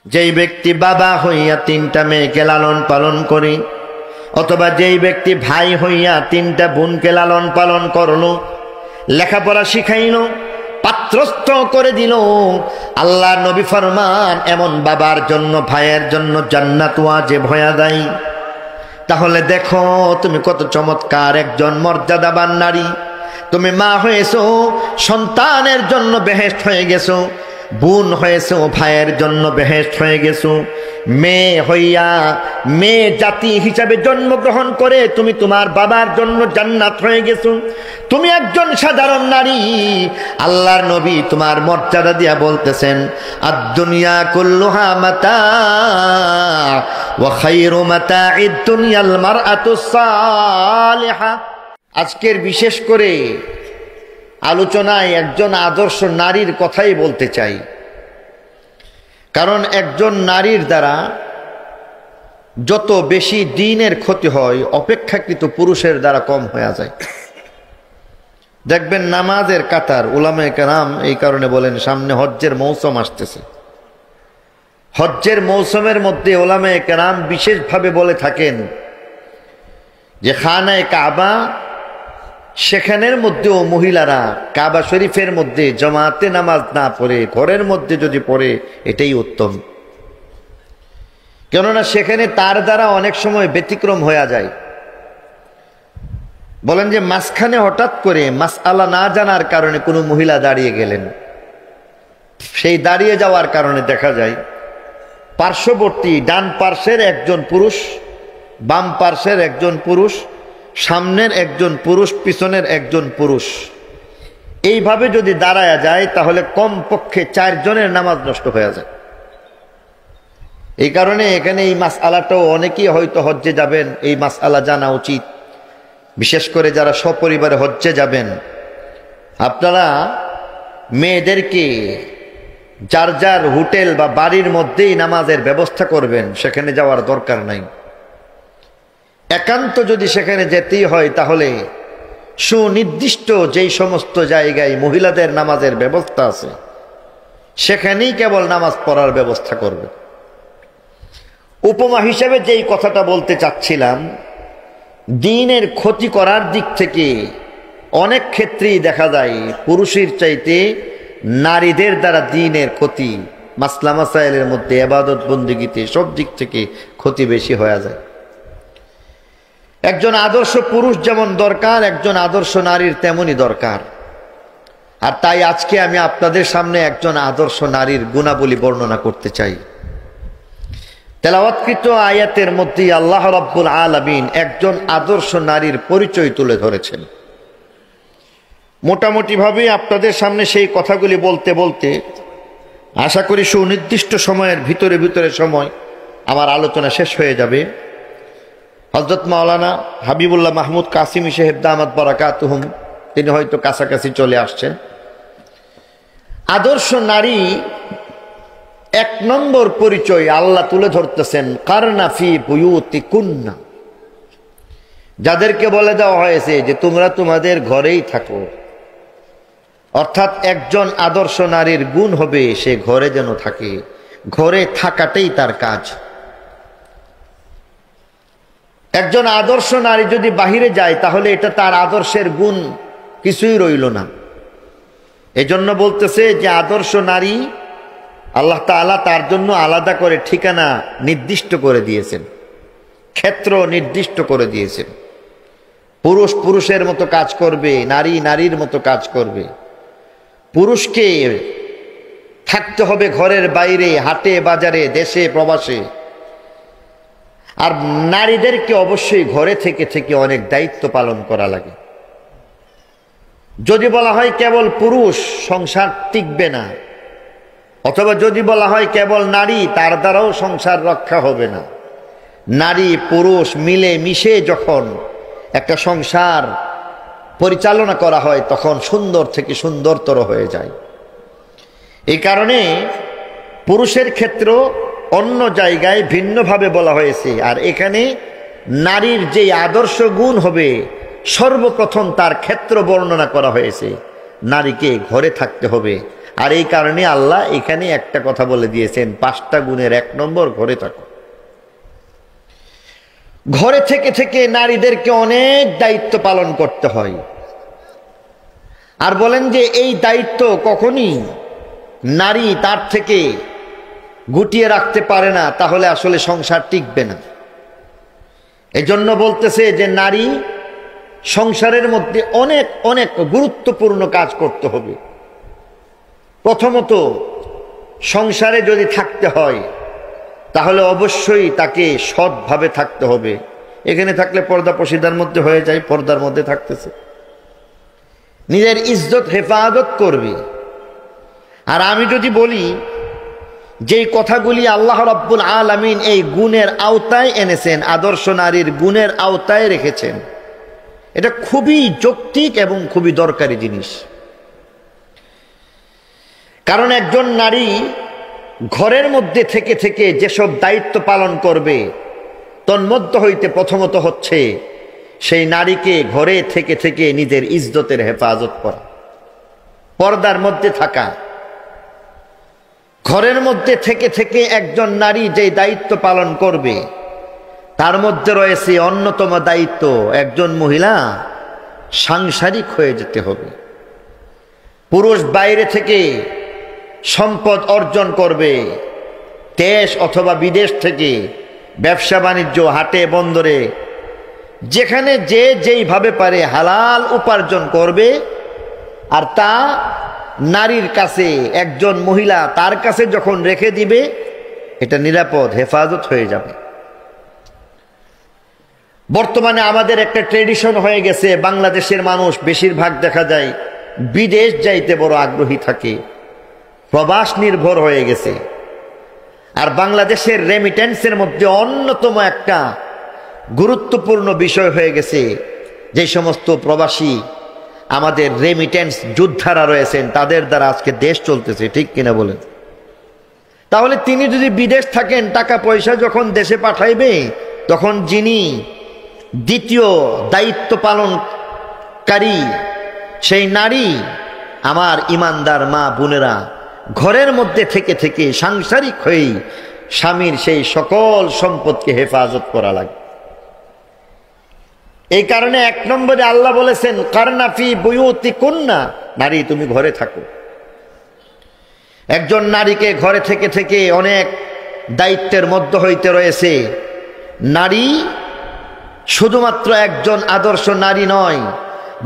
যেই ব্যক্তি বাবা হইয়া তিনটা মেয়েকে লালন পালন করে, অথবা যেই ব্যক্তি ভাই হইয়া তিনটা বোনকে লালন পালন করলো, লেখাপড়া শিখাইল, পাত্রস্থ করে দিল, আল্লাহর নবী ফরমান এমন বাবার জন্য ভাইয়ের জন্য জান্নাত ওয়াজিব হয়ে যায়। তাহলে দেখো তুমি কত চমৎকার একজন মর্যাদাবান নারী। তুমি মা হয়েছো, সন্তানের জন্য বেহেশত হয়ে গেছো, বোন হয়েছো, ভাইয়ের জন্য বেহেশত হয়ে গেছো, মেয়ে হইয়া মেয়ে জাতি হিসাবে জন্মগ্রহণ করে তুমি তোমার বাবার জন্য জান্নাত হয়ে গেছো। তুমি একজন সাধারণ নারী, আল্লাহর নবী তোমার মর্যাদা দিয়া বলতেছেন আদ-দুনিয়া কুল্লুহা মাতা ওয়া খায়রু মাতা'id দুনিয়াল মারআতুস সালিহা। আজকের বিশেষ করে আলোচনায় একজন আদর্শ নারীর কথাই বলতে চাই, কারণ একজন নারীর দ্বারা যত বেশি দ্বীনের ক্ষতি হয় অপেক্ষাকৃত পুরুষের দ্বারা কম হয়ে যায়। দেখবেন নামাজের কাতার, উলামায়ে কেরাম এই কারণে বলেন সামনে হজ্জের মৌসুম আসতেছে, হজ্জের মৌসুমের মধ্যে উলামায়ে কেরাম বিশেষভাবে বলে থাকেন যে খানায়ে কাবা, সেখানের মধ্যেও মহিলারা কাবা শরীফের মধ্যে জামাতে নামাজ না পড়ে ঘরের মধ্যে যদি পড়ে এটাই উত্তম। কেননা সেখানে তার দ্বারা অনেক সময় ব্যতিক্রম হয়ে যায়। বলেন যে মাঝখানে হঠাৎ করে মাসআলা না জানার কারণে কোনো মহিলা দাঁড়িয়ে গেলেন, সেই দাঁড়িয়ে যাওয়ার কারণে দেখা যায় পার্শ্ববর্তী ডান পার্শ্বের একজন পুরুষ, বাম পার্শ্বের একজন পুরুষ, সামনের একজন পুরুষ, পিছনের একজন পুরুষ, এইভাবে যদি দাঁড়ায়া যায় তাহলে কমপক্ষে 4 জনের নামাজ নষ্ট হয়ে যায়। এই কারণে এখানে এই মাসআলাটাও অনেকেই হয়তো হজ্জে যাবেন, এই মাসআলা জানা উচিত। বিশেষ করে যারা সপরিবারে হজ্জে যাবেন, আপনারা মেয়েদেরকে যার যার হোটেল বা বাড়ির মধ্যেই নামাজের ব্যবস্থা করবেন, সেখানে যাওয়ার দরকার নাই। একান্ত যদি সেখানে যেতেই হয় তাহলে সুনির্দিষ্ট যেই সমস্ত জায়গায় মহিলাদের নামাজের ব্যবস্থা আছে সেখানেই কেবল নামাজ পড়ার ব্যবস্থা করবে। উপমা হিসেবে যেই কথাটা বলতে চাচ্ছিলাম, দ্বীনের ক্ষতি করার দিক থেকে অনেক ক্ষেত্রেই দেখা যায় পুরুষের চাইতে নারীদের দ্বারা দ্বীনের ক্ষতি, মাসলা মাসাইলের মধ্যে, ইবাদত বন্দেগীতে, সব দিক থেকে ক্ষতি বেশি হয়ে যায়। একজন আদর্শ পুরুষ যেমন দরকার, একজন আদর্শ নারীর তেমনই দরকার। আর তাই আজকে আমি আপনাদের সামনে একজন আদর্শ নারীর গুণাবলী বর্ণনা করতে চাই। তেলাওয়াতকৃত আয়াতের মধ্যে আল্লাহ রাব্বুল আলামিন একজন আদর্শ নারীর পরিচয় তুলে ধরেছেন। মোটামুটি ভাবে আপনাদের সামনে সেই কথাগুলি বলতে বলতে আশা করি সুনির্দিষ্ট সময়ের ভিতরে সময় আমার আলোচনা শেষ হয়ে যাবে। হযরত মাওলানা হাবিবুল্লাহ মাহমুদ কাসিমি সাহেব দামাত বারাকাতুহুম, তিনি হয়তো কাছাকাছি চলে আসছেন। আদর্শ নারী 1 নম্বর পরিচয় আল্লাহ তুলে ধরতেছেন কারনা ফি বুয়ুতিকুন্না, যাদেরকে বলে দেওয়া হয়েছে যে তোমরা তোমাদের ঘরেই থাকো। অর্থাৎ একজন আদর্শ নারীর গুণ হবে সে ঘরে যেন থাকে, ঘরে থাকাটাই তার কাজ। একজন আদর্শ নারী যদি বাহিরে যায় তাহলে এটা তার আদর্শের গুণ কিছুই রইল না। এজন্য বলতেছে যে আদর্শ নারী আল্লাহ তাআলা তার জন্য আলাদা করে ঠিকানা নির্দিষ্ট করে দিয়েছেন, ক্ষেত্র নির্দিষ্ট করে দিয়েছেন। পুরুষ পুরুষের মতো কাজ করবে, নারী নারীর মতো কাজ করবে। পুরুষকে থাকতে হবে ঘরের বাইরে, হাটে বাজারে, দেশে প্রবাসে। আর নারীদেরকে অবশ্যই ঘরে থেকে থেকে অনেক দায়িত্ব পালন করা লাগে। যদি বলা হয় কেবল পুরুষ, সংসার টিকবে না, অথবা যদি বলা হয় কেবল নারী, তার দ্বারাও সংসার রক্ষা হবে না। নারী পুরুষ মিলে মিশে যখন একটা সংসার পরিচালনা করা হয় তখন সুন্দর থেকে সুন্দরতর হয়ে যায়। এই কারণে পুরুষের ক্ষেত্র অন্য জায়গায় ভিন্নভাবে বলা হয়েছে। আর এখানে নারীর যে আদর্শ গুণ হবে সর্বপ্রথম তার ক্ষেত্র বর্ণনা করা হয়েছে। নারীকে ঘরে থাকতে হবে, আর এই কারণে আল্লাহ এখানে একটা কথা বলে দিয়েছেন, 5টা গুণের 1 নম্বর ঘরে থাকো। ঘরে থেকে থেকে নারীদেরকে অনেক দায়িত্ব পালন করতে হয়। আর বলেন যে এই দায়িত্ব কখনই নারী তার থেকে গুটিয়ে রাখতে পারে না, তাহলে আসলে সংসার টিকবে না। এজন্য বলতেছে যে নারী সংসারের মধ্যে অনেক অনেক গুরুত্বপূর্ণ কাজ করতে হবে। প্রথমত, সংসারে যদি থাকতে হয় তাহলে অবশ্যই তাকে সৎভাবে থাকতে হবে। এখানে থাকলে পর্দা পর্দার মধ্যে হয়ে যায়, পর্দার মধ্যে থাকতেছে, নিজের ইজ্জত হেফাজত করবে। আর আমি যদি বলি যে কথাগুলি আল্লাহ রাব্বুল আলামিন এই গুণের আওতায় এনেছেন, আদর্শ নারীর গুণের আওতায় রেখেছেন, এটা খুবই যৌক্তিক এবং খুবই দরকারি জিনিস। কারণ একজন নারী ঘরের মধ্যে থেকে থেকে যেসব দায়িত্ব পালন করবে, তন্মধ্য হইতে প্রথমত হচ্ছে সেই নারীকে ঘরে থেকে থেকে নিজের ইজ্জতের হেফাজত করা, পর্দার মধ্যে থাকা। ঘরের মধ্যে থেকে থেকে একজন নারী যে দায়িত্ব পালন করবে, তার মধ্যে রয়েছে অন্যতম দায়িত্ব, একজন মহিলা সাংসারিক হয়ে যেতে হবে। পুরুষ বাইরে থেকে সম্পদ অর্জন করবে, দেশ অথবা বিদেশ থেকে, ব্যবসা বাণিজ্য, হাটে বন্দরে, যেখানে যে যেইভাবে পারে হালাল উপার্জন করবে। আর তা নারীর কাছে, একজন মহিলা তার কাছে যখন রেখে দিবে, এটা নিরাপদ, হেফাজত হয়ে যাবে। বর্তমানে আমাদের একটা ট্রেডিশন হয়ে গেছে, বাংলাদেশের মানুষ বেশিরভাগ দেখা যায় বিদেশ যাইতে বড় আগ্রহী থাকে, প্রবাস নির্ভর হয়ে গেছে। আর বাংলাদেশের রেমিটেন্সের মধ্যে অন্যতম একটা গুরুত্বপূর্ণ বিষয় হয়ে গেছে, যে সমস্ত প্রবাসী আমাদের রেমিটেন্স যোদ্ধারা রয়েছেন, তাদের দ্বারা আজকে দেশ চলতেছে, ঠিক কিনা বলেন? তাহলে তিনি যদি বিদেশ থাকেন, টাকা পয়সা যখন দেশে পাঠাইবে, তখন যিনি দ্বিতীয় দায়িত্ব পালনকারী সেই নারী, আমার ইমানদার মা বোনেরা, ঘরের মধ্যে থেকে থেকে সাংসারিক হয়েই স্বামীর সেই সকল সম্পদকে হেফাজত করা লাগে। এই কারণে 1 নম্বরে আল্লাহ বলেছেন, কারনা ফি বুয়ুতিকুন্না, নারী তুমি ঘরে থাকো। একজন নারীকে ঘরে থেকে থেকে অনেক দায়িত্বের মধ্য হইতে রয়েছে। নারী শুধুমাত্র একজন আদর্শ নারী নয়,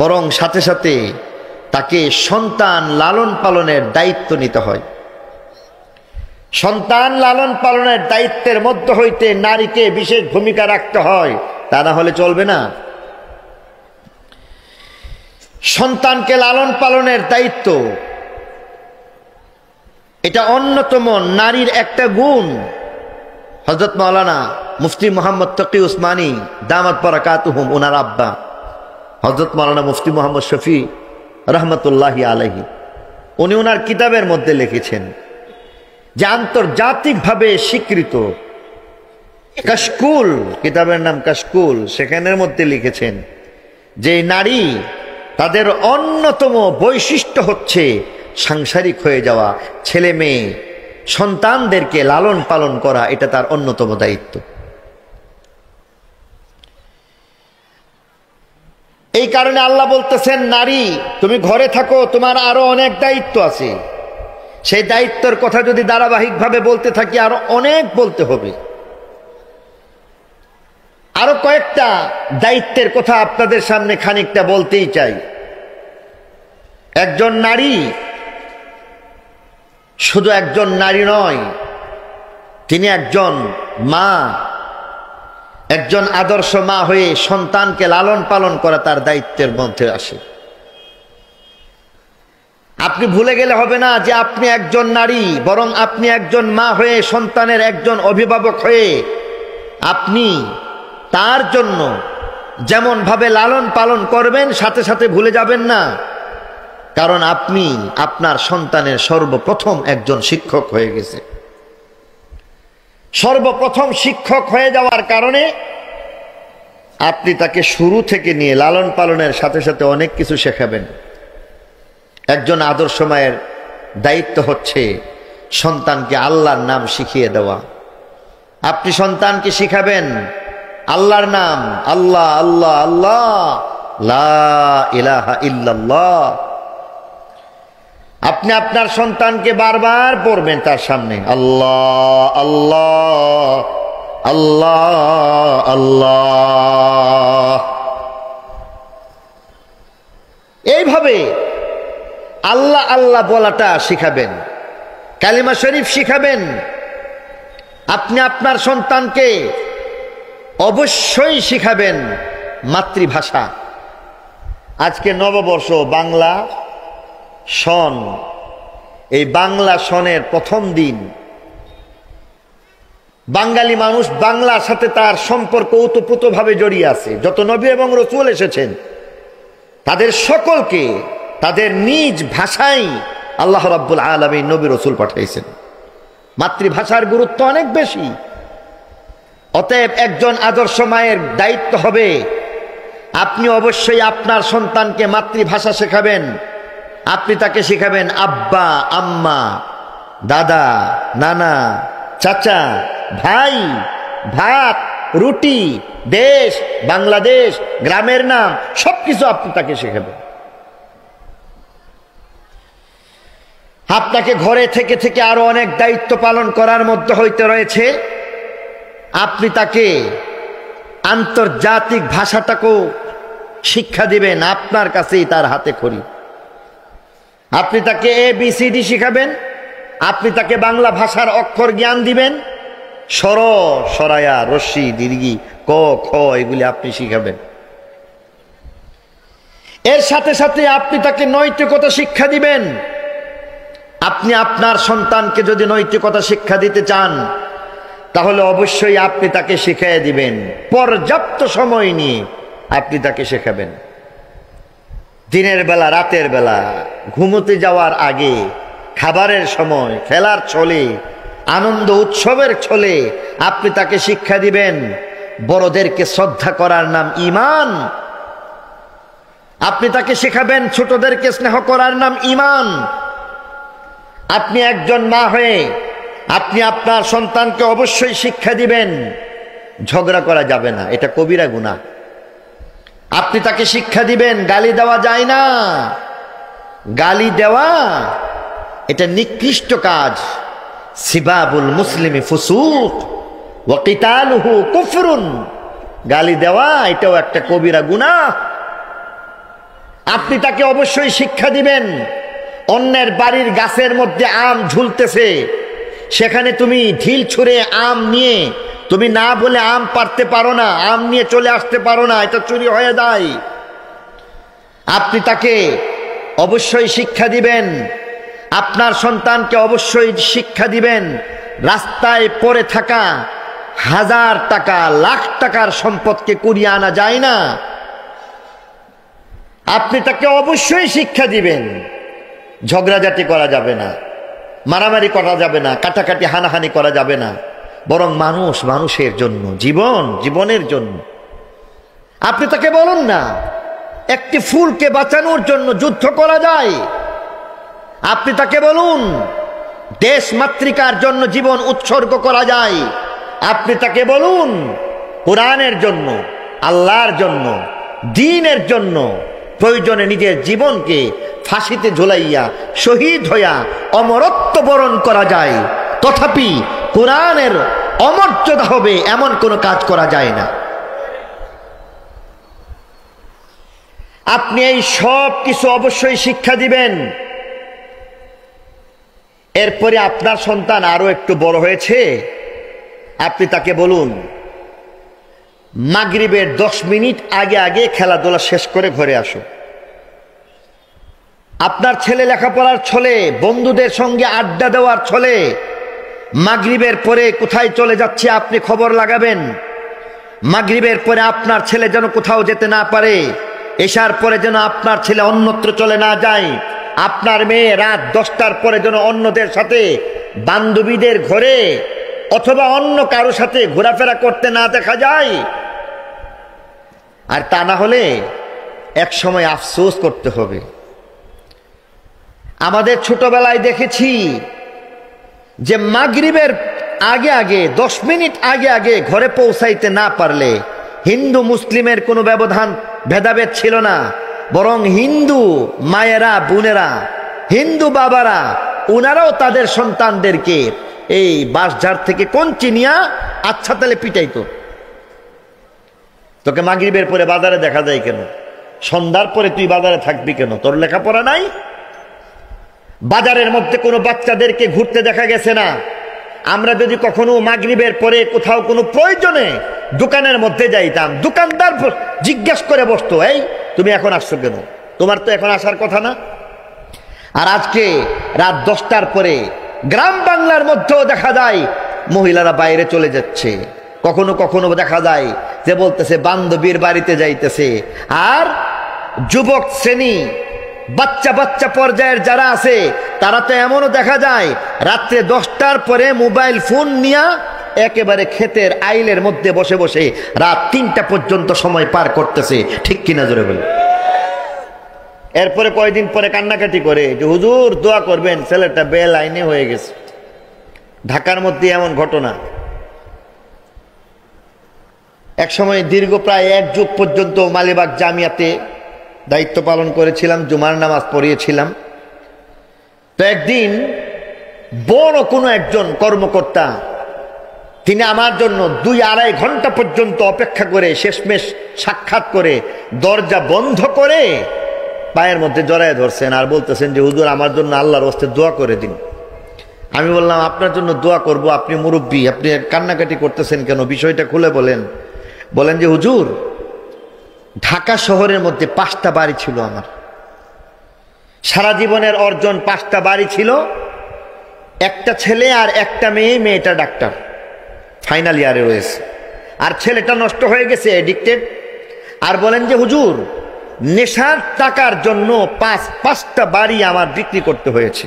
বরং সাথে সাথে তাকে সন্তান লালন পালনের দায়িত্ব নিতে হয়। সন্তান লালন পালনের দায়িত্বের মধ্য হইতে নারীকে বিশেষ ভূমিকা রাখতে হয়, তা না হলে চলবে না। সন্তানকে লালন পালনের দায়িত্ব, এটা অন্যতম নারীর একটা গুণ। হযরত মাওলানা মুফতি মোহাম্মদ তকি উসমানী দামাত বারাকাতুহুম, ওনার আব্বা হযরত মাওলানা মুফতি মোহাম্মদ শফি রহমতুল্লাহি আলাইহি, উনি ওনার কিতাবের মধ্যে লিখেছেন যে আন্তর্জাতিকভাবে স্বীকৃত কাশকুল, কিতাবের নাম কাশকুল, সেখানের মধ্যে লিখেছেন যে নারী, তাদের অন্যতম বৈশিষ্ট্য হচ্ছে সাংসারিক হয়ে যাওয়া, ছেলে মেয়ে সন্তানদেরকে লালন পালন করা, এটা তার অন্যতম দায়িত্ব। এই কারণে আল্লাহ বলতেছেন, নারী তুমি ঘরে থাকো, তোমার আরো অনেক দায়িত্ব আছে। সেই দায়িত্বের কথা যদি ধারাবাহিকভাবে বলতে থাকি, আরো অনেক বলতে হবে। আরো কয়েকটা দায়িত্বের কথা আপনাদের সামনে খানিকটা বলতেই চাই। একজন নারী শুধু একজন নারী নয়, তিনি একজন মা, একজন আদর্শ মা হয়ে সন্তানকে লালন পালন করা তার দায়িত্বের মধ্যে আসে। আপনি ভুলে গেলে হবে না যে আপনি একজন নারী, বরং আপনি একজন মা হয়ে, সন্তানের একজন অভিভাবক হয়ে আপনি তার জন্য যেমন ভাবে লালন পালন করবেন, সাথে সাথে ভুলে যাবেন না, কারণ আপনি আপনার সন্তানের সর্বপ্রথম একজন শিক্ষক হয়ে গেছে। সর্বপ্রথম শিক্ষক হয়ে যাওয়ার কারণে আপনি তাকে শুরু থেকে নিয়ে লালন পালনের সাথে সাথে অনেক কিছু শেখাবেন। একজন আদর্শ মায়ের দায়িত্ব হচ্ছে সন্তানকে আল্লাহর নাম শিখিয়ে দেওয়া। আপনি সন্তানকে শিখাবেন আল্লাহর নাম, আল্লাহ আল্লাহ আল্লাহ, লা ইলাহা ইল্লাল্লাহ। আপনি আপনার সন্তানকে বারবার পড়বেন তার সামনে, আল্লাহ আল্লাহ আল্লাহ আল্লাহ। এইভাবে আল্লাহ আল্লাহ বলাটা শিখাবেন, কালিমা শরীফ শিখাবেন। আপনি আপনার সন্তানকে অবশ্যই শিখাবেন মাতৃভাষা। আজকে নববর্ষ বাংলা সন, এই বাংলা সনের প্রথম দিন। বাঙালি মানুষ বাংলার সাথে তার সম্পর্ক ওতপ্রোতভাবে জড়িয়ে আছে। যত নবী এবং রসুল এসেছেন তাদের সকলকে তাদের নিজ ভাষায় আল্লাহ রাব্বুল আলামিন নবী রসুল পাঠাইছেন। মাতৃভাষার গুরুত্ব অনেক বেশি। অতএব একজন আদর্শ মায়ের দায়িত্ব হবে আপনি অবশ্যই আপনার সন্তানকে মাতৃভাষা শেখাবেন। আপনি তাকে শেখাবেন আব্বা আম্মা, দাদা নানা, চাচা, ভাই, ভাত, রুটি, দেশ, বাংলাদেশ, গ্রামের নাম, সবকিছু আপনি তাকে শেখাবেন। আপনাকে ঘরে থেকে থেকে আরো অনেক দায়িত্ব পালন করার মধ্যে হইতে রয়েছে আপনি তাকে আন্তর্জাতিক ভাষাটাকেও শিক্ষা দিবেন। আপনার কাছেই তার হাতে খড়ি। আপনি তাকে ABCD শিখাবেন, আপনি তাকে বাংলা ভাষার অক্ষর জ্ঞান দিবেন। স্বর, সরায়া, রস্যি, দীর্ঘি, ক, খ এগুলি আপনি শিখাবেন। এর সাথে সাথে আপনি তাকে নৈতিকতা শিক্ষা দিবেন। আপনি আপনার সন্তানকে যদি নৈতিকতা শিক্ষা দিতে চান তাহলে অবশ্যই আপনি তাকে শিখিয়ে দিবেন। পর্যাপ্ত সময় নিয়ে আপনি তাকে শেখাবেন। দিনের বেলা, রাতের বেলা, ঘুমোতে যাওয়ার আগে, খাবারের সময়, খেলার ছলে, আনন্দ উৎসবের ছলে আপনি তাকে শিক্ষা দিবেন বড়দেরকে শ্রদ্ধা করার নাম ঈমান। আপনি তাকে শেখাবেন ছোটদেরকে স্নেহ করার নাম ঈমান। আপনি একজন মা হয়ে আপনি আপনার সন্তানকে অবশ্যই শিক্ষা দিবেন ঝগড়া করা যাবে না, এটা কবিরা গুনাহ। আপনি তাকে শিক্ষা দিবেন গালি দেওয়া যায় না, গালি দেওয়া এটা নিকৃষ্ট কাজ। সিবাবুল মুসলিমি ফুসুক ওয়া কিতালুহু কুফরুন, গালি দেওয়া এটাও একটা কবিরা গুনাহ। আপনি তাকে অবশ্যই শিক্ষা দিবেন অন্যের বাড়ির গাছের মধ্যে আম ঝুলতেছে, সেখানে তুমি ঢিল ছুঁড়ে আম নিয়ে তুমি না বলে আম পারতে পারো না, আম নিয়ে চলে আসতে পারো না, এটা চুরি হয়ে যায়। আপনি তাকে অবশ্যই শিক্ষা দিবেন, আপনার সন্তানকে অবশ্যই শিক্ষা দিবেন রাস্তায় পড়ে থাকা হাজার টাকা, লাখ টাকার সম্পদকে কুড়িয়ে আনা যায় না। আপনি তাকে অবশ্যই শিক্ষা দিবেন ঝগড়াঝাটি করা যাবে না, মারামারি করা যাবে না, কাটাকাটি হানাহানি করা যাবে না, বরং মানুষ মানুষের জন্য, জীবন জীবনের জন্য। আপনি তাকে বলুন না একটি ফুলকে বাঁচানোর জন্য যুদ্ধ করা যায়। আপনি তাকে বলুন দেশ মাতৃকার জন্য জীবন উৎসর্গ করা যায়। আপনি তাকে বলুন কোরআনের জন্য, আল্লাহর জন্য, দ্বীনের জন্য প্রয়োজনে নিজের জীবনকে ফাঁসিতে ঝুলাইয়া শহীদ হইয়া অমরত্ব বরণ করা যায়, তথাপি কোরআনের অমর্যাদা হবে এমন কোনো কাজ করা যায় না। আপনি এই সব কিছু অবশ্যই শিক্ষা দিবেন। এরপরে আপনার সন্তান আরো একটু বড় হয়েছে, আপনি তাকে বলুন মাগরিবের 10 মিনিট আগে আগে খেলাধুলা শেষ করে ঘরে আসো। আপনার ছেলে লেখাপড়ার ছলে, বন্ধুদের সঙ্গে আড্ডা দেওয়ার ছলে মাগরিবের পরে কোথায় চলে যাচ্ছে আপনি খবর লাগাবেন। মাগরিবের পরে আপনার ছেলে যেন কোথাও যেতে না পারে, এশার পরে যেন আপনার ছেলে অন্যত্র চলে না যায়, আপনার মেয়ে রাত 10টার পরে যেন অন্যদের সাথে, বান্ধবীদের ঘরে অথবা অন্য কারো সাথে ঘোরাফেরা করতে না দেখা যায়। আর তা না হলে এক সময় আফসোস করতে হবে। আমাদের ছোটবেলায় দেখেছি যে মাগরিবের আগে আগে 10 মিনিট আগে আগে ঘরে পৌঁছাইতে না পারলে হিন্দু মুসলিমের কোনো ব্যবধান ভেদাভেদ ছিল না, বরং হিন্দু মায়েরা বোনেরা, হিন্দু বাবারা ওনারাও তাদের সন্তানদেরকে এই বাঁশঝাড় থেকে কঞ্চি নিয়া আচ্ছা তালে পিটাইতো। তোকে মাগরিবের পরে বাজারে দেখা যায় কেন? সন্ধ্যার পরে তুই বাজারে থাকবি কেন? তোর লেখাপড়া নাই? বাজারের মধ্যে কোনো বাচ্চাদেরকে ঘুরতে দেখা গেছে না। আমরা যদি কখনো মাগরিবের পরে কোথাও কোনো প্রয়োজনে দোকানের মধ্যে যাইতাম, দোকানদার জিজ্ঞেস করে বসতো, এই তুমি এখন আসছো কেন? তোমার তো এখন আসার কথা না। আর আজকে রাত 10টার পরে গ্রাম বাংলার মধ্যেও দেখা যায় মহিলারা বাইরে চলে যাচ্ছে। কখনো কখনো দেখা যায় যে বলতেছে বান্ধবীর বাড়িতে যাইতেছে। আর যুবক শ্রেণী, বাচ্চা বাচ্চা পর্যায়ের যারা আছে তারা তো এমনও দেখা যায় রাত্রে 10টার পরে মোবাইল ফোন নিয়ে একেবারে ক্ষেতের আইলের মধ্যে বসে বসে রাত 3টা পর্যন্ত সময় পার করতেছে। ঠিক কিনা জোরে বলে? এরপরে কয়েকদিন পরে কান্নাকাটি করে যে হুজুর দোয়া করবেন, ছেলেটা বেলাইনে হয়ে গেছে। ঢাকার মধ্যে এমন ঘটনা। এক সময় দীর্ঘ প্রায় 1 যুগ পর্যন্ত মালিবাগ জামিয়াতে দায়িত্ব পালন করেছিলাম, জুমার নামাজ পড়িয়েছিলাম। তো একদিন বড় কোনো একজন কর্মকর্তা তিনি আমার জন্য 2-2.5 ঘন্টা পর্যন্ত অপেক্ষা করে শেষমেশ সাক্ষাৎ করে দরজা বন্ধ করে পায়ের মধ্যে জড়ায় ধরছেন আর বলতেছেন যে হুজুর আমার জন্য আল্লাহর ওয়াস্তে দোয়া করে দিন। আমি বললাম আপনার জন্য দোয়া করব, আপনি মুরব্বী, আপনি কান্নাকাটি করতেছেন কেন? বিষয়টা খুলে বলেন। বলেন যে হুজুর ঢাকা শহরের মধ্যে 5টা বাড়ি ছিল আমার, সারা জীবনের অর্জন 5টা বাড়ি ছিল, একটা ছেলে আর একটা মেয়ে, মেয়েটা ডাক্তার ফাইনাল ইয়ারে রয়েছে, আর ছেলেটা নষ্ট হয়ে গেছে, এডিক্টেড। আর বলেন যে হুজুর নেশার টাকার জন্য 5টা বাড়ি আমার বিক্রি করতে হয়েছে,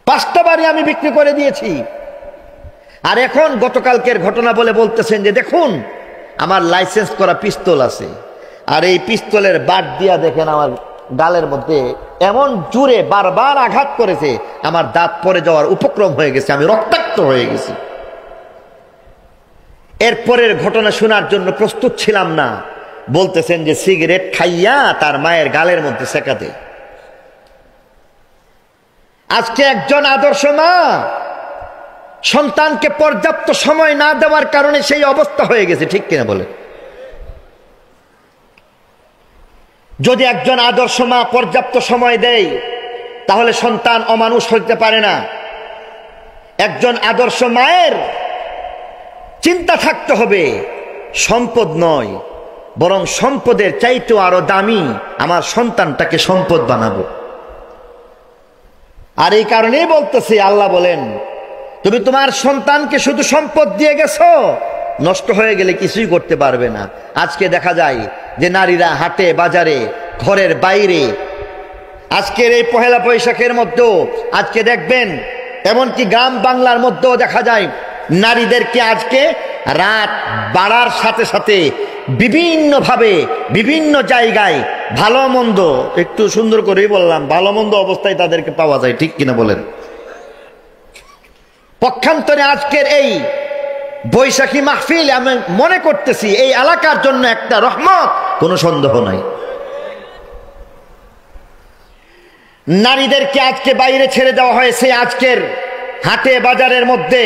5টা বাড়ি আমি বিক্রি করে দিয়েছি। আর এখন গতকালকের ঘটনা বলে বলতেছেন যে দেখুন আমার লাইসেন্স করা পিস্তল আছে, আর এই পিস্তলের বাট দিয়া দেখেন আমার গালের মধ্যে এমন জোরে বারবার আঘাত করেছে আমার দাঁত পড়ে যাওয়ার উপক্রম হয়ে গেছে, আমি রক্তাক্ত হয়ে গেছি। এরপরের ঘটনা শোনার জন্য প্রস্তুত ছিলাম না। বলতেছেন যে সিগারেট খাইয়া তার মায়ের গালের মধ্যে সেকাতে। আজকে একজন আদর্শ মা সন্তানকে পর্যাপ্ত সময় না দেওয়ার কারণে সেই অবস্থা হয়ে গেছে। ঠিক কিনা বলে? যদি একজন আদর্শ মা পর্যাপ্ত সময় দেয় তাহলে সন্তান অমানুষ হতে পারে না। একজন আদর্শ মায়ের চিন্তা থাকতে হবে সম্পদ নয়, বরং সম্পদের চাইতেও আরো দামি আমার সন্তানটাকে সম্পদ বানাবো। আর এই কারণেই বলতেছি, আল্লাহ বলেন তুমি তোমার সন্তানকে শুধু সম্পদ দিয়ে গেছো, নষ্ট হয়ে গেলে কিছুই করতে পারবে না। আজকে দেখা যায় যে নারীরা হাটে বাজারে, ঘরের বাইরে, আজকের এই পহেলা বৈশাখের মধ্যেও আজকে দেখবেন এমনকি গ্রাম বাংলার মধ্যেও দেখা যায় নারীদেরকে আজকে রাত বাড়ার সাথে সাথে বিভিন্নভাবে বিভিন্ন জায়গায় ভালো মন্দ, একটু সুন্দর করেই বললাম, ভালো মন্দ অবস্থায় তাদেরকে পাওয়া যায়। ঠিক কিনা বলেন? পক্ষান্তরে আজকের এই বৈশাখী মাহফিল আমি মনে করতেছি এই এলাকার জন্য একটা রহমত, কোনো সন্দেহ নাই। নারীদেরকে আজকে বাইরে ছেড়ে দেওয়া হয়েছে, আজকের হাটে বাজারের মধ্যে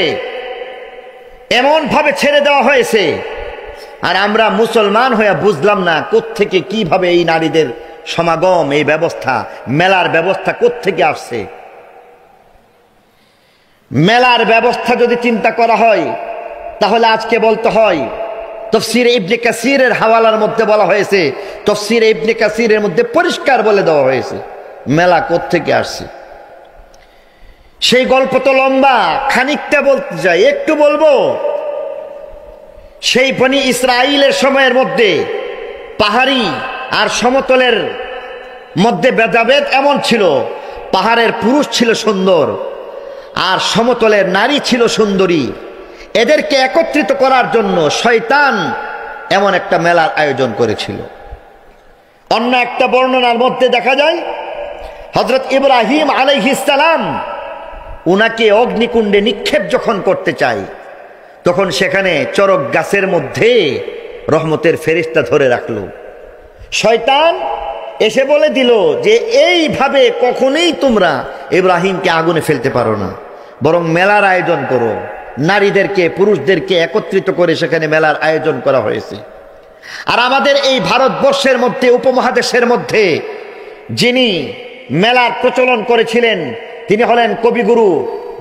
এমন ভাবে ছেড়ে দেওয়া হয়েছে, আর আমরা মুসলমান হয়ে বুঝলাম না কোত্থেকে কিভাবে এই নারীদের সমাগম, এই ব্যবস্থা, মেলার ব্যবস্থা কোত্থেকে আসছে। মেলার ব্যবস্থা যদি চিন্তা করা হয় তাহলে আজকে বলতে হয় তাফসীর ইবনে কাসিরের হাওয়ালার মধ্যে বলা হয়েছে, তাফসীর ইবনে কাসিরের মধ্যে পরিষ্কার বলে দেওয়া হয়েছে মেলা কোত্থেকে আসছে। সেই গল্প তো লম্বা, খানিকটা বলতে চাই, একটু বলবো। সেই বনি ইসরাইলের সময়ের মধ্যে পাহাড়ি আর সমতলের মধ্যে ভেদাভেদ এমন ছিল, পাহাড়ের পুরুষ ছিল সুন্দর আর সমতলের নারী ছিল সুন্দরী। এদেরকে একত্রিত করার জন্য শয়তান এমন একটা মেলার আয়োজন করেছিল। অন্য একটা বর্ণনার মধ্যে দেখা যায় হযরত ইব্রাহিম আলাইহিস সালাম উনাকে অগ্নিকুণ্ডে নিক্ষেপ যখন করতে চাই, তখন সেখানে চরক গাছের মধ্যে রহমতের ফেরেশতা ধরে রাখলো। শয়তান এসে বলে দিল যে এইভাবে কখনোই তোমরা ইব্রাহিমকে আগুনে ফেলতে পারো না, বরং মেলার আয়োজন করো। নারীদেরকে পুরুষদেরকে একত্রিত করে সেখানে মেলার আয়োজন করা হয়েছে। আর আমাদের এই ভারতবর্ষের মধ্যে, উপমহাদেশের মধ্যে যিনি মেলার প্রচলন করেছিলেন তিনি হলেন কবিগুরু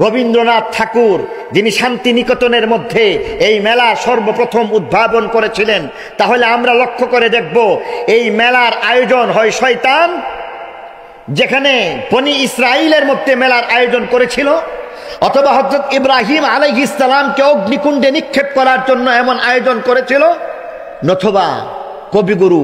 রবীন্দ্রনাথ ঠাকুর, যিনি শান্তিনিকেতনের মধ্যে এই মেলা সর্বপ্রথম উদ্ভাবন করেছিলেন। তাহলে আমরা লক্ষ্য করে দেখব এই মেলার আয়োজন হয় শয়তান, যেখানে বনি ইসরাইলের মধ্যে মেলার আয়োজন করেছিল, অথবা হযরত ইব্রাহিম আলাইহিস সালামকে অগ্নিকুণ্ডে নিক্ষেপ করার জন্য এমন আয়োজন করেছিল, নতুবা কবিগুরু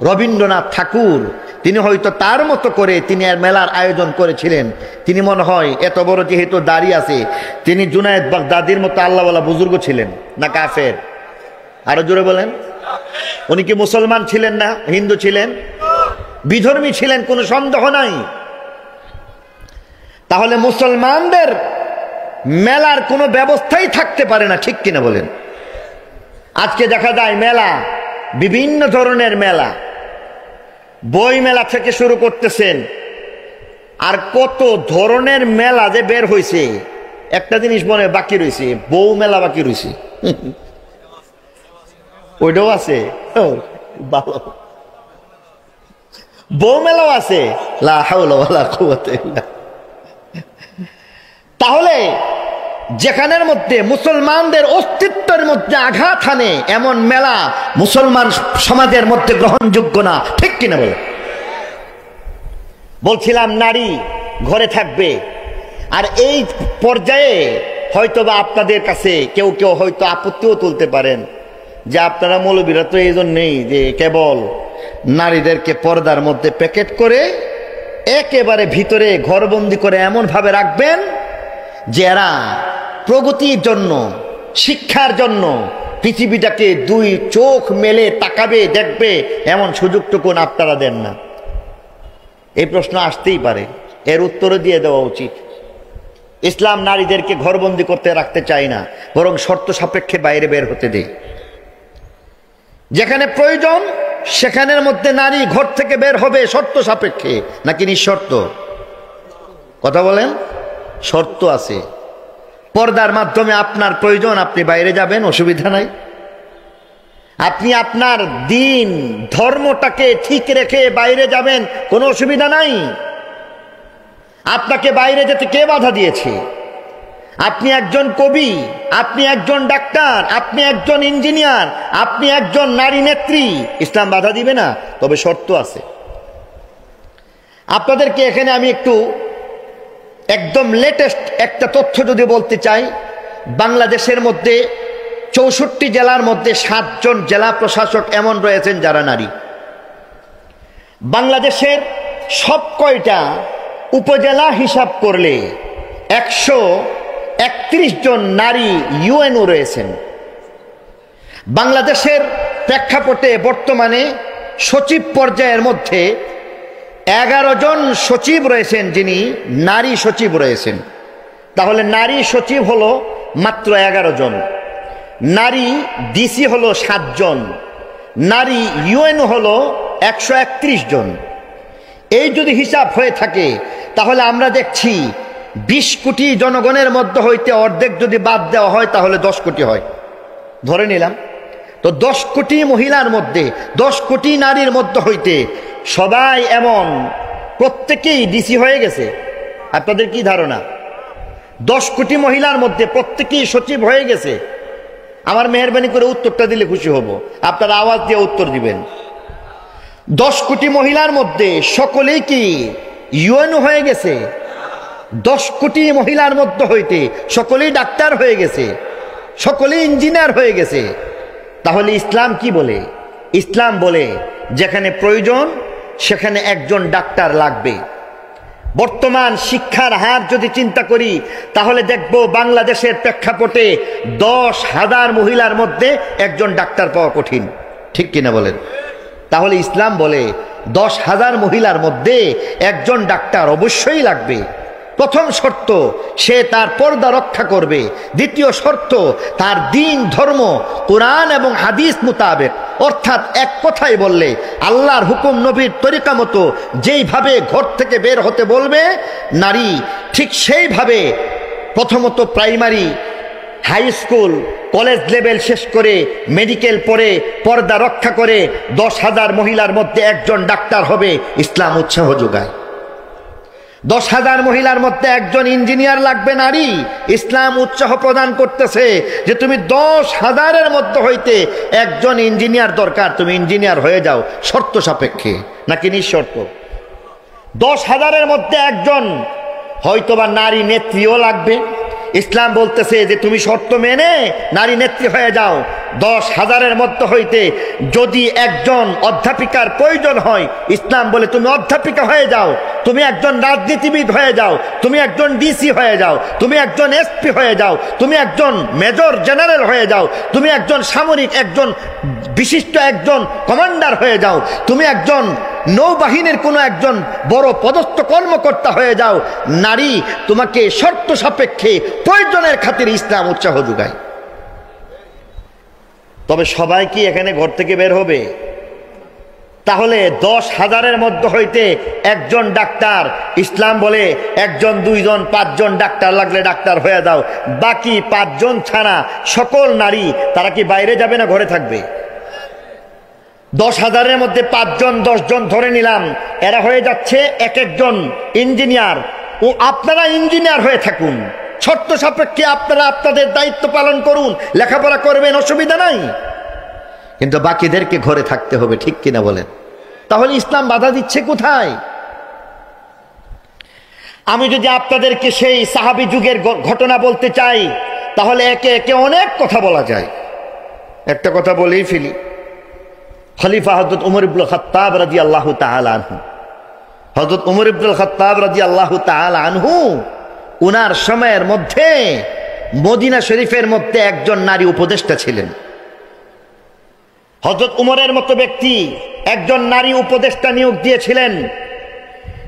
রবীন্দ্রনাথ ঠাকুর তিনি হয়তো তার মতো করে তিনি আর মেলার আয়োজন করেছিলেন। তিনি মনে হয় এত বড় যেহেতু দাড়ি আছে, তিনি জুনায়েদ বাগদাদির মতো আল্লাহওয়ালা বুজুর্গ ছিলেন না কাফের? আরো জোরে বলেন। উনি কি মুসলমান ছিলেন না হিন্দু ছিলেন? বিধর্মী ছিলেন, কোনো সন্দেহ নাই। তাহলে মুসলমানদের মেলার কোনো ব্যবস্থাই থাকতে পারে না, ঠিক কিনা বলেন? আজকে দেখা যায় মেলা, বিভিন্ন ধরনের মেলা, বই মেলা থেকে শুরু করতেছেন, আর কত ধরনের মেলা যে বের হয়েছে। একটা জিনিস মনে বাকি রয়েছে, বউ মেলা বাকি রয়েছে। ওইটাও আছে, ভালো। বউ মেলাও আছে। লা হাওলা ওয়ালা কুওয়াতা ইল্লা। তাহলে যেখানের মধ্যে মুসলমানদের অস্তিত্বের মধ্যে আঘাত হানে এমন মেলা মুসলমান সমাজের মধ্যে গ্রহণযোগ্য না, ঠিক কিনা বলে? বলছিলাম নারী ঘরে থাকবে। আর এই পর্যায়ে হয়তোবা আপনাদের কাছে কেউ কেউ হয়তো আপত্তিও তুলতে পারেন যে আপনারা মৌলবীরা তো এই জন্যেই যে কেবল নারীদেরকে পর্দার মধ্যে প্যাকেট করে একেবারে ভিতরে ঘরবন্দি করে এমন ভাবে রাখবেন যে এরা প্রগতির জন্য, শিক্ষার জন্য পৃথিবীটাকে দুই চোখ মেলে তাকাবে, দেখবে, এমন সুযোগটুকু আপনারা দেন না। এই প্রশ্ন আসতেই পারে, এর উত্তরও দিয়ে দেওয়া উচিত। ইসলাম নারীদেরকে ঘরবন্দি করতে রাখতে চায় না, বরং শর্ত সাপেক্ষে বাইরে বের হতে দেয়। যেখানে প্রয়োজন সেখানের মধ্যে নারী ঘর থেকে বের হবে শর্ত সাপেক্ষে, নাকি নিঃশর্ত? কথা বলেন। শর্ত আছে। পর্দার মাধ্যমে আপনার প্রয়োজন, আপনি বাইরে যাবেন, অসুবিধা নাই। আপনি আপনার দিন ধর্মটাকে ঠিক রেখে বাইরে যাবেন, কোনো অসুবিধা নাই। আপনাকে বাইরে যেতে কে বাধা দিয়েছে? আপনি একজন কবি, আপনি একজন ডাক্তার, আপনি একজন ইঞ্জিনিয়ার, আপনি একজন নারী নেত্রী, ইসলাম বাধা দিবে না। তবে শর্ত আছে। আপনাদেরকে এখানে আমি একটু একদম লেটেস্ট একটা তথ্য যদি বলতে চাই, বাংলাদেশের মধ্যে 64 জেলার মধ্যে 7 জন জেলা প্রশাসক এমন রয়েছেন যারা নারী। বাংলাদেশের সব কয়টা উপজেলা হিসাব করলে 131 জন নারী ইউএনও রয়েছেন। বাংলাদেশের প্রেক্ষাপটে বর্তমানে সচিব পর্যায়ের মধ্যে 11 জন সচিব রয়েছেন যিনি নারী সচিব রয়েছেন। তাহলে নারী সচিব হলো মাত্র 11 জন, নারী ডিসি হলো 7 জন, নারী ইউএনও হলো 131 জন। এই যদি হিসাব হয়ে থাকে তাহলে আমরা দেখছি 20 কোটি জনগণের মধ্যে হইতে অর্ধেক যদি বাদ দেওয়া হয় তাহলে 10 কোটি হয়, ধরে নিলাম। তো 10 কোটি মহিলার মধ্যে, 10 কোটি নারীর মধ্যে হইতে সবাই এমন প্রত্যেকেই ডিসি হয়ে গেছে? আপনাদের কি ধারণা? 10 কোটি মহিলার মধ্যে প্রত্যেকেই সচিব হয়ে গেছে? আমার মেহরবানি করে উত্তরটা দিলে খুশি হব। আপনারা আওয়াজ দিয়ে উত্তর দিবেন। 10 কোটি মহিলার মধ্যে সকলেই কি ইউএনও হয়ে গেছে? 10 কোটি মহিলার মধ্যে হইতে সকলেই ডাক্তার হয়ে গেছে, সকলেই ইঞ্জিনিয়ার হয়ে গেছে? তাহলে ইসলাম কি বলে? ইসলাম বলে যেখানে প্রয়োজন সেখানে একজন ডাক্তার লাগবে। বর্তমান শিক্ষার হার যদি চিন্তা করি তাহলে দেখব বাংলাদেশের প্রেক্ষাপটে 10,000 মহিলার মধ্যে একজন ডাক্তার পাওয়া কঠিন, ঠিক কিনা বলেন? তাহলে ইসলাম বলে 10,000 মহিলার মধ্যে একজন ডাক্তার অবশ্যই লাগবে। প্রথম শর্ত, সে তার পর্দা রক্ষা করবে। দ্বিতীয় শর্ত, তার দিন ধর্ম কোরআন এবং হাদিস মোতাবেক, অর্থাৎ এক কথায় বললে আল্লাহর হুকুম নবীর তরিকা মতো যেইভাবে ঘর থেকে বের হতে বলবে নারী, ঠিক সেইভাবে প্রথমত primary, high school, college level শেষ করে মেডিকেল পড়ে পর্দা রক্ষা করে 10,000 মহিলার মধ্যে একজন ডাক্তার হবে। ইসলাম উৎসাহ যোগায়। 10,000 মহিলার মধ্যে একজন ইঞ্জিনিয়ার লাগবে নারী, ইসলাম উৎসাহ প্রদান করতেছে যে তুমি 10,000-এর মধ্যে হইতে একজন ইঞ্জিনিয়ার দরকার, তুমি ইঞ্জিনিয়ার হয়ে যাও, শর্ত সাপেক্ষে নাকি নিঃশর্ত। 10,000-এর মধ্যে একজন হয়তোবা নারী নেত্রীও লাগবে, ইসলাম বলতেছে যে তুমি শর্ত মেনে নারী নেত্রী হয়ে যাও। 10,000-এর মধ্যে হইতে যদি একজন অধ্যাপিকার প্রয়োজন হয়, ইসলাম বলে তুমি অধ্যাপিকা হয়ে যাও, তুমি একজন রাজনীতিবিদ হয়ে যাও, তুমি একজন ডিসি হয়ে যাও, তুমি একজন এসপি হয়ে যাও, তুমি একজন মেজর জেনারেল হয়ে যাও, তুমি একজন সামরিক, একজন বিশিষ্ট একজন কমান্ডার হয়ে যাও, তুমি একজন নৌবাহিনীর কোনো একজন বড় পদস্থ কর্মকর্তা হয়ে যাও। নারী তোমাকে শর্ত সাপেক্ষে প্রয়োজনের খাতিরে ইসলাম উৎসাহ যোগায়। তবে সবাই কি এখানে ঘর থেকে বের হবে? তাহলে 10,000-এর মধ্যে হইতে একজন ডাক্তার, ইসলাম বলে একজন, দুইজন, 5জন ডাক্তার লাগলে ডাক্তার হয়ে যাও। বাকি 5জন ছাড়া সকল নারী তারা কি বাইরে যাবে না ঘরে থাকবে? 10,000-এর মধ্যে 5জন 10জন ধরে নিলাম, এরা হয়ে যাচ্ছে এক একজন ইঞ্জিনিয়ার। ও আপনারা ইঞ্জিনিয়ার হয়ে থাকুন, শর্ত সাপেক্ষে আপনারা আপনাদের দায়িত্ব পালন করুন, লেখাপড়া করবেন, অসুবিধা নাই, কিন্তু বাকিদেরকে ঘরে থাকতে হবে। ঠিক কিনা বলেন? তাহলে ইসলাম বাধা দিচ্ছে কোথায়? আমি যদি আপনাদেরকে সেই সাহাবী যুগের ঘটনা বলতে চাই, তাহলে একে একে অনেক কথা বলা যায়। একটা কথা বলেই ফেলি। খলিফা হযরত উমর ইবনুল খাত্তাব রাদিয়াল্লাহু তাআলা আনহু, হযরত উমর ইবনুল খাত্তাব রাদিয়াল্লাহু তাআলা আনহু, উনার সময়ের মধ্যে মদিনা শরীফের মধ্যে একজন নারী উপদেষ্টা ছিলেন। হযরত উমরের মতো ব্যক্তি একজন নারী উপদেষ্টা নিয়োগ দিয়েছিলেন।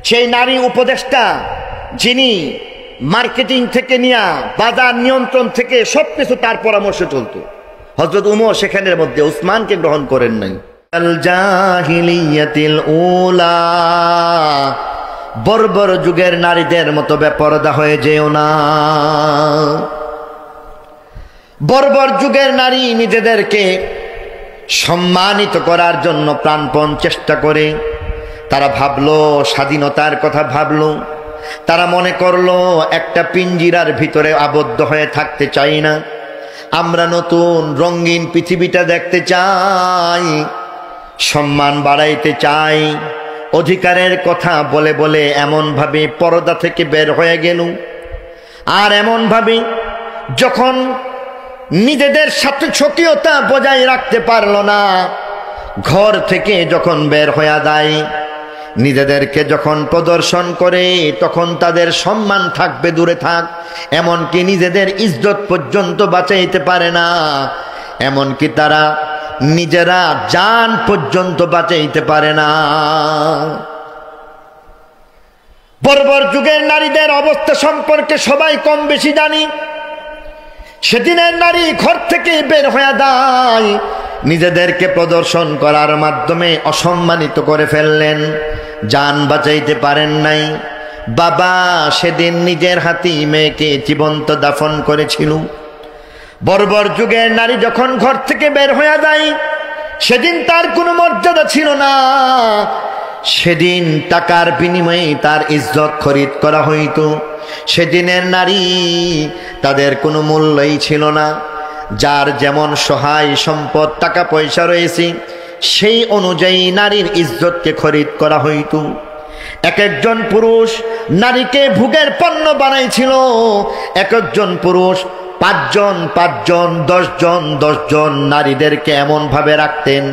সেই নারী উপদেষ্টা, যিনি মার্কেটিং থেকে নিয়ে বাজার নিয়ন্ত্রণ থেকে সবকিছু তার পরামর্শে চলতো, হযরত উমর সেখানের মধ্যে উসমানকে গ্রহণ করেন নাই। আল জাহিলিয়াতিল উলা, বর্বর যুগের নারীদের মতো বেপরদা হয়ে যেও না। বর্বর যুগের নারী নিজেদেরকে সম্মানিত করার জন্য প্রাণপণ চেষ্টা করে। তারা ভাবলো স্বাধীনতার কথা, ভাবলো, তারা মনে করলো একটা পিঞ্জিরার ভিতরে আবদ্ধ হয়ে থাকতে চাই না, আমরা নতুন রঙিন পৃথিবীটা দেখতে চাই, সম্মান বাড়াইতে চাই। অধিকারের কথা বলে বলে এমন ভাবে পর্দা থেকে বের হয়ে গেল। আর এমন ভাবে যখন নিজেদের সাথে স্বকীয়তা বজায় রাখতে পারল না, ঘর থেকে যখন বের হয়ে যায়, নিজেদেরকে যখন প্রদর্শন করে, তখন তাদের সম্মান থাকবে দূরে থাক, এমনকি নিজেদের ইজ্জত পর্যন্ত বাঁচাইতে পারে না, এমনকি তারা নিজেরা জান পর্যন্ত বাঁচাইতে পারে না। বর্বর যুগের নারীদের অবস্থা সম্পর্কে সবাই কম বেশি জানি। সেদিনের নারী ঘর থেকে বের হয়ে যায়, নিজেদেরকে প্রদর্শন করার মাধ্যমে অসম্মানিত করে ফেললেন, জান বাঁচাইতে পারেন নাই। বাবা সেদিন নিজের হাতেই মেয়েকে জীবন্ত দাফন করেছিল। বর্বর যুগের নারী যখন ঘর থেকে বের হয়ে যায়, সেদিন তার কোনো মর্যাদা ছিল না। সেদিন টাকার বিনিময়ে তার ইজ্জত খরিদ করা হইত। সেদিনের নারী, তাদের কোনো মূল্যই ছিল না। যার যেমন সহায় সম্পদ, টাকা পয়সা রয়েছে, সেই অনুযায়ী নারীর ইজ্জতকে খরিদ করা হইত। এক একজন পুরুষ নারীকে ভোগের পণ্য বানাইছিল। এক একজন পুরুষ 5জন 5জন 10জন 10জন নারীদেরকে এমন ভাবে রাখতেন,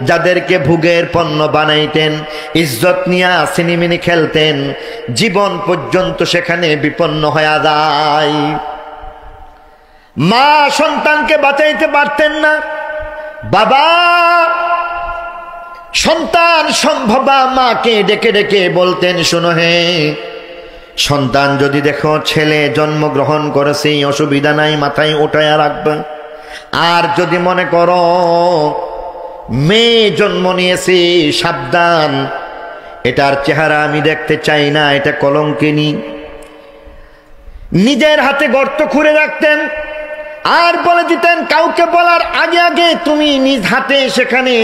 যাদেরকে ভোগের পণ্য বানাইতেন, ইজ্জত নিয়ে সিনেমিনি খেলতেন, জীবন পর্যন্ত সেখানে বিপন্ন হয়ে যায়। মা সন্তানকে বাঁচাইতে পারতেন না, বাবা সন্তান সম্ভবা মাকে ডেকে ডেকে বলতেন, শোনো হে সন্তান, যদি দেখো ছেলে জন্মগ্রহণ করেছে অসুবিধা নাই, মাথায় উঠায়া রাখবে। আর যদি মনে করো মেয়ে জন্ম নিয়েছে, সাবধান, এটার চেহারা আমি দেখতে চাই না, এটা কলঙ্কিনী। নিজের হাতে গর্ত খুঁড়ে রাখতেন আর বলে দিতেন, কাউকে বলার আগে আগে তুমি নিজ হাতে সেখানে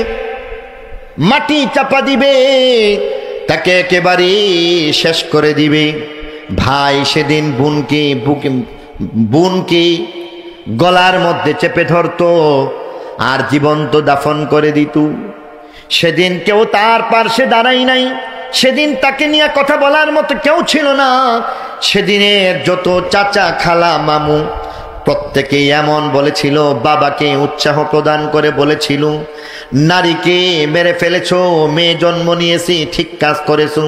মাটি চাপা দিবে, তাকে একেবারে শেষ করে দিবে। ভাই সেদিন বোনকে গলার মধ্যে চেপে ধরতো আর জীবন্ত দাফন করে দিত। সেদিন কেউ তার পার্শ্বে দাঁড়াই নাই, সেদিন তাকে নিয়ে কথা বলার মতো কেউ ছিল না। সেদিনের যত চাচা খালা মামু প্রত্যেকেই এমন বলেছিল, বাবাকে উৎসাহ প্রদান করে বলেছিল, নারীকে মেরে ফেলেছো, মেয়ে জন্ম নিয়েছি, ঠিক কাজ করেছো।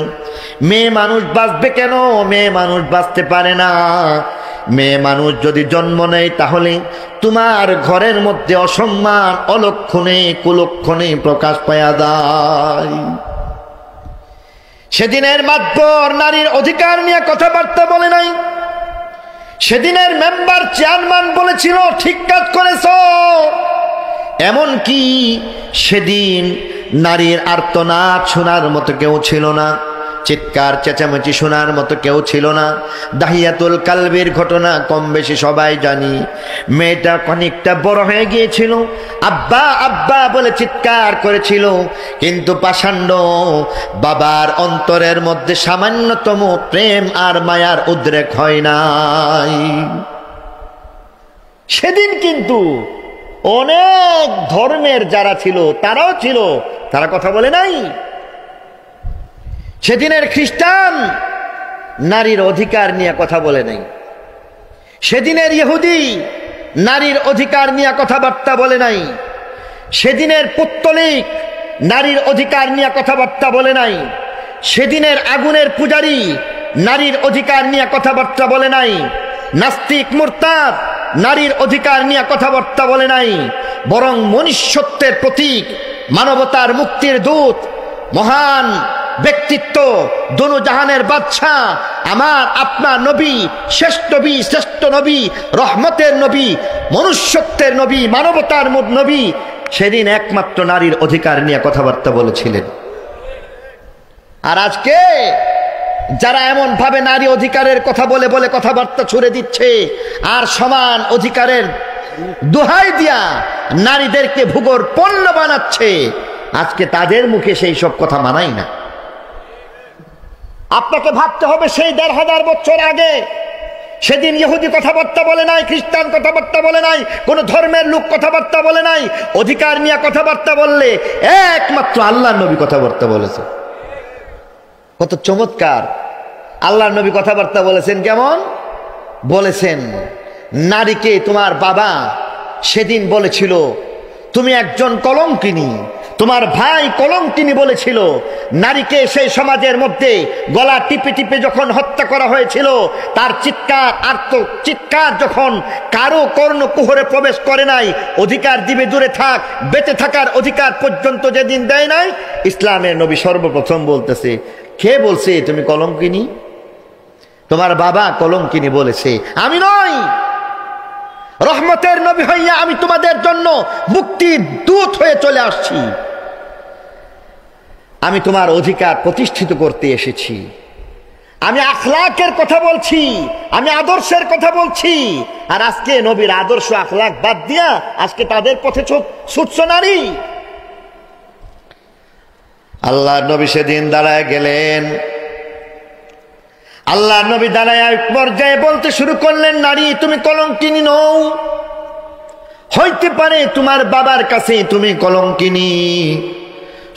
মেয়ে মানুষ বাঁচবে কেন? মেয়ে মানুষ বাঁচতে পারে না। মেয়ে মানুষ যদি জন্ম নেয় তাহলে তোমার ঘরের মধ্যে অসম্মান অলক্ষণে কুলক্ষণে প্রকাশ পাওয়া যায়। সেদিনের মাতবর নারীর অধিকার নিয়ে কথাবার্তা বলে নাই। সেদিনের মেম্বার চেয়ারম্যান বলেছিল, ঠিক কাজ করেছ। এমনকি সেদিন নারীর আর্তনাদ শোনার মতো কেউ ছিল না, চিৎকার চেঁচামেচি শোনার মতো কেউ ছিল না। দাহিয়াতুল কালবির ঘটনা কম বেশি সবাই জানি। মেয়েটা খানিকটা বড় হয়ে গিয়েছিল, আব্বা আব্বা বলে চিৎকার করেছিল, কিন্তু পাষাণ্ড বাবার অন্তরের মধ্যে সামান্যতম প্রেম আর মায়ার উদ্রেক হয় নাই। সেদিন কিন্তু অনেক ধর্মের যারা ছিল তারাও ছিল, তারা কথা বলে নাই। সেদিনের খ্রিস্টান নারীর অধিকার নিয়ে কথা বলে নাই। সেদিনের ইহুদি নারীর অধিকার নিয়ে কথাবার্তা বলে নাই। সেদিনের পুত্তলিক নারীর অধিকার নিয়ে কথাবার্তা বলে নাই। সেদিনের আগুনের পূজারী নারীর অধিকার নিয়ে কথাবার্তা বলে নাই। নাস্তিক মুরতাদ নারীর অধিকার নিয়ে কথাবার্তা বলে নাই। বরং মনুষ্যত্বের প্রতীক, মানবতার মুক্তির দূত, মহান ব্যক্তিত্ব, দোনো জাহানের বাদশা, আমার আপনার নবী, শ্রেষ্ঠ নবী, রহমতের নবী, মনুষ্যত্বের নবী, মানবতার নবী, সেদিন একমাত্র নারীর অধিকার নিয়ে কথাবার্তা বলেছিলেন। আর আজকে যারা এমন ভাবে নারী অধিকারের কথা বলে বলে কথাবার্তা ছুড়ে দিচ্ছে আর সমান অধিকারের দোহাই দিয়া নারীদেরকে ভূগোর পণ্য বানাচ্ছে, আজকে তাদের মুখে সেই সব কথা মানাই না। আপনাকে ভাবতে হবে সেই ১৫০০ বছর আগে সেদিন ইহুদি কথাবার্তা বলে নাই, খ্রিস্টান কথাবার্তা বলে নাই, কোন ধর্মের লোক কথাবার্তা বলে নাই। অধিকার নিয়ে কথাবার্তা বললে একমাত্র আল্লাহর নবী কথাবার্তা বলেছে। কত চমৎকার! আল্লাহর নবী কথাবার্তা বলেছেন। কেমন বলেছেন? নারীকে তোমার বাবা সেদিন বলেছিল তুমি একজন কলঙ্কিনী, তোমার ভাই কলঙ্কিনী বলেছিল। নারীকে সেই সমাজের মধ্যে গলা টিপে টিপে যখন হত্যা করা হয়েছিল, তার চিৎকার চিৎকার যখন কারো কর্ণকুহরে প্রবেশ করে নাই, অধিকার দিবে দূরে থাক, বেঁচে থাকার অধিকার পর্যন্ত যেদিন দেয় নাই, ইসলামের নবী সর্বপ্রথম বলতেছে, কে বলছে তুমি কলঙ্কিনী? তোমার বাবা কলঙ্কিনী বলেছে, আমি নই। রহমতের নবী হইয়া আমি তোমাদের জন্য মুক্তির দূত হয়ে চলে আসছি। আমি তোমার অধিকার প্রতিষ্ঠিত করতে এসেছি। আমি আখলাকের কথা বলছি, আমি আদর্শের কথা বলছি। আর আজকে নবীর আদর্শ আখলাক বাদ দিয়া আজকে তাদের পথে ছুটছ নারী। আল্লাহ নবী সেদিন দাঁড়ায় গেলেন। আল্লাহ নবী দাঁড়ায় এক পর্যায়ে বলতে শুরু করলেন, নারী তুমি কলঙ্কিনী নও। হইতে পারে তোমার বাবার কাছে তুমি কলঙ্কিনী,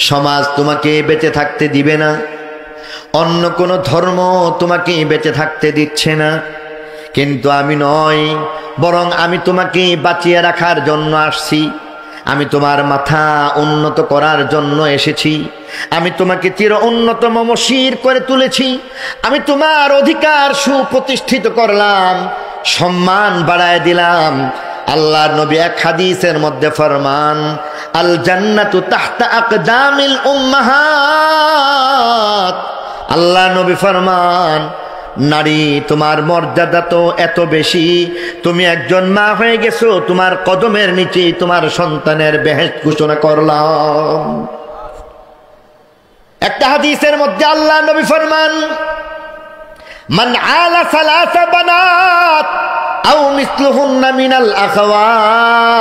সমাজ তোমাকে বেঁচে থাকতে দিবে না, অন্য কোন ধর্ম তোমাকে বেঁচে থাকতে দিচ্ছে না, কিন্তু আমি নয়, বরং আমি তোমাকে বাঁচিয়ে রাখার জন্য আসছি। আমি তোমার মাথা উন্নত করার জন্য এসেছি। আমি তোমাকে চির উন্নত মমশির করে তুলেছি। আমি তোমার অধিকার সুপ্রতিষ্ঠিত করলাম, সম্মান বাড়ায় দিলাম। আল্লাহর নবী এক হাদিসের মধ্যে ফরমান, আল জান্নাতু তাহতা আকদামিল উম্মাহাত। আল্লাহ নবী ফরমান, নারী তোমার মর্যাদা তো এত বেশি, তুমি একজন মা হয়ে গেছো, তোমার কদমের নিচে তোমার সন্তানের বেহেশত ঘোষণা করলাম। একটা হাদিসের মধ্যে আল্লাহ নবী ফরমান, মান আলা সালাসা বানাত আও মিসলুহুন্না মিনাল আখাওয়াত,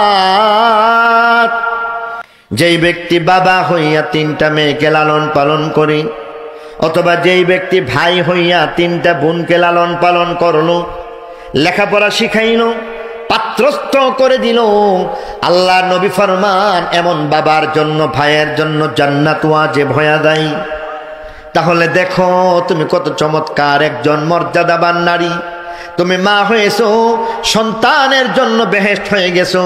যেই ব্যক্তি বাবা হইয়া তিনটা মেয়েকে লালন পালন করে, অথবা যেই ব্যক্তি ভাই হইয়া তিনটা বোনকে লালন পালন করলো, লেখাপড়া শিখাইল, পাত্রস্থ করে দিল, আল্লাহ নবী ফরমান এমন বাবার জন্য ভাইয়ের জন্য জান্নাত ওয়াজিব হয়ে যায়। তাহলে দেখো তুমি কত চমৎকার একজন মর্যাদাবান নারী। তুমি মা হয়েছো, সন্তানের জন্য বেহেশত হয়ে গেছো,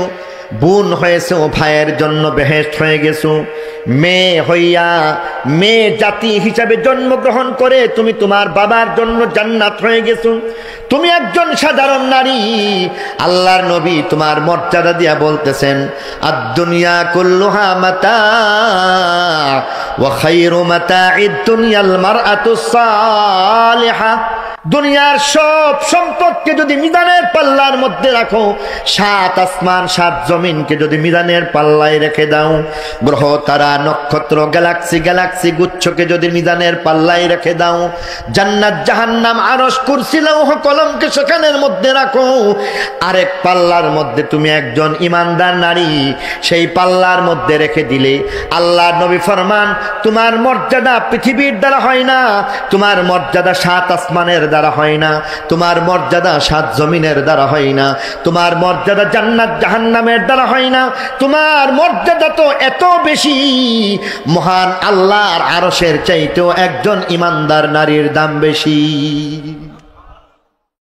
বোন হয়েছো, ভাইয়ের জন্য বেহেশত হয়ে গেছো, মেয়ে হইয়া মেয়ে জাতি হিসাবে জন্মগ্রহণ করে তুমি তোমার বাবার জন্য জান্নাত হয়ে গেছো। তুমি একজন সাধারণ নারী। আল্লাহর নবী তোমার মর্যাদা দিয়া বলতেছেন, আদ-দুনিয়া কুল্লুহা মাতা ওয়া খায়রু মাতা'id দুনিয়াল মারআতুস সালিহা। দুনিয়ার সব সম্পদকে যদি মিজানের পাল্লার মধ্যে রাখো, সাত আসমান সাত জমিনকে যদি মিজানের পাল্লায় রেখে দাও, গ্রহ তারা নক্ষত্র গ্যালাক্সি গ্যালাক্সি গুচ্ছকে যদি মিজানের পাল্লায় রেখে দাও, জান্নাত জাহান্নাম আরশ কুরসি লৌহ কলমকে সেখানের মধ্যে রাখো, আরেক পাল্লার মধ্যে তুমি একজন ইমানদার নারী সেই পাল্লার মধ্যে রেখে দিলে, আল্লাহর নবী ফরমান তোমার মর্যাদা পৃথিবীর দ্বারা হয় না, তোমার মর্যাদা সাত আসমানের দ্বারা হয় না, তোমার মর্যাদা সাত জমিনের দ্বারা হয় না, তোমার মর্যাদা জান্নাত জাহান্নামের দ্বারা হয় না, তোমার মর্যাদা তো এত বেশি, মহান আল্লাহর আরশের চাইতেও একজন ইমানদার নারীর দাম বেশি।